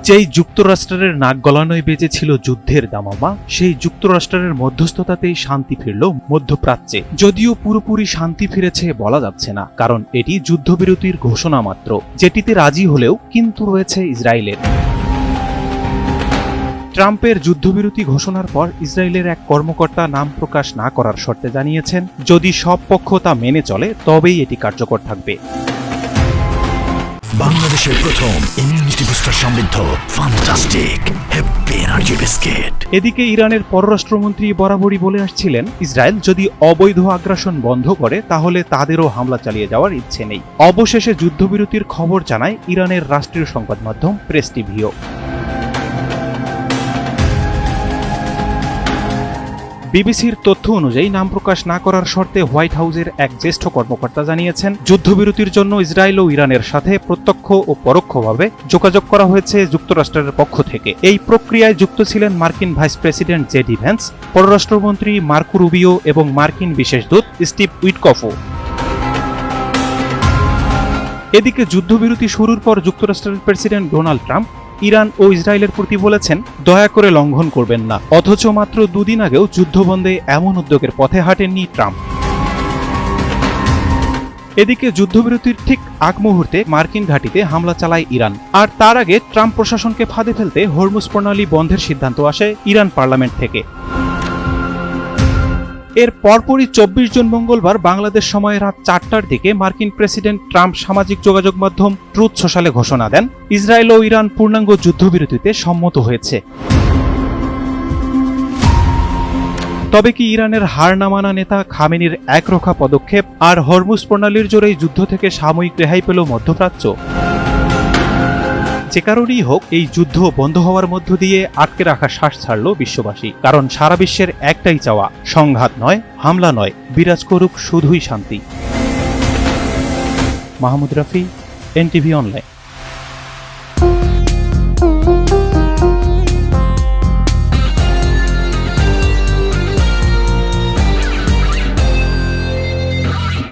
যেই যুক্তরাষ্ট্রের নাক গলানোয় বেজেছিল যুদ্ধের দামামা, সেই যুক্তরাষ্ট্রের মধ্যস্থতাতেই শান্তি ফিরল মধ্যপ্রাচ্যে। যদিও পুরোপুরি শান্তি ফিরেছে বলা যাচ্ছে না, কারণ এটি যুদ্ধবিরতির ঘোষণা মাত্র, যেটিতে রাজি হলেও কিন্তু রয়েছে ইসরায়েলের। ট্রাম্পের যুদ্ধবিরতি ঘোষণার পর ইসরায়েলের এক কর্মকর্তা নাম প্রকাশ না করার শর্তে জানিয়েছেন, যদি সব পক্ষ তা মেনে চলে তবেই এটি কার্যকর থাকবে। বাংলাদেশের প্রথম ইমিউনিটি বুস্টার সমৃদ্ধ ফ্যান্টাস্টিক হ্যাপি এনার্জি বিস্কিট। এদিকে ইরানের পররাষ্ট্রমন্ত্রী বরাবরই বলে আসছিলেন, ইসরায়েল যদি অবৈধ আগ্রাসন বন্ধ করে তাহলে তাদেরও হামলা চালিয়ে যাওয়ার ইচ্ছে নেই। অবশেষে যুদ্ধবিরতির খবর জানায় ইরানের রাষ্ট্রীয় সংবাদ মাধ্যম প্রেস টিভিও। বিবিসির তথ্য অনুযায়ী নাম প্রকাশ না করার শর্তে হোয়াইট হাউসের এক জ্যেষ্ঠ কর্মকর্তা জানিয়েছেন, যুদ্ধবিরতির জন্য ইসরায়েল ও ইরানের সাথে প্রত্যক্ষ ও পরোক্ষভাবে যোগাযোগ করা হয়েছে যুক্তরাষ্ট্রের পক্ষ থেকে। এই প্রক্রিয়ায় যুক্ত ছিলেন মার্কিন ভাইস প্রেসিডেন্ট জেডি ভ্যান্স, পররাষ্ট্রমন্ত্রী মার্কো রুবিও এবং মার্কিন বিশেষ দূত স্টিভ উইটকফও। এদিকে যুদ্ধবিরতি শুরুর পর যুক্তরাষ্ট্রের প্রেসিডেন্ট ডোনাল্ড ট্রাম্প ইরান ও ইসরায়েলের প্রতি বলেছেন, দয়া করে লঙ্ঘন করবেন না। অথচ মাত্র দুদিন আগেও যুদ্ধবন্ধে এমন উদ্যোগের পথে হাঁটেননি ট্রাম্প। এদিকে যুদ্ধবিরতির ঠিক আগ মুহূর্তে মার্কিন ঘাঁটিতে হামলা চালায় ইরান, আর তার আগে ট্রাম্প প্রশাসনকে ফাঁদে ফেলতে হরমুজ প্রণালী বন্ধের সিদ্ধান্ত আসে ইরান পার্লামেন্ট থেকে। এর পরপরই 24 জুন মঙ্গলবার বাংলাদেশ সময় রাত 4টার দিকে মার্কিন প্রেসিডেন্ট ট্রাম্প সামাজিক যোগাযোগ মাধ্যম ট্রুথ সোশ্যালে ঘোষণা দেন, ইসরায়েল ও ইরান পূর্ণাঙ্গ যুদ্ধবিরতিতে সম্মত হয়েছে। তবে কি ইরানের হার না মানা নেতা খামেনির একরোখা পদক্ষেপ আর হরমুজ প্রণালীর জোরেই যুদ্ধ থেকে সাময়িক রেহাই পেল মধ্যপ্রাচ্য? যে কারণেই হোক, এই যুদ্ধ বন্ধ হওয়ার মধ্য দিয়ে আটকে রাখা শ্বাস ছাড়ল বিশ্ববাসী। কারণ সারা বিশ্বের একটাই চাওয়া, সংঘাত নয়, হামলা নয়, বিরাজ করুক শুধুই শান্তি। Mahmud Rafi, NTV online.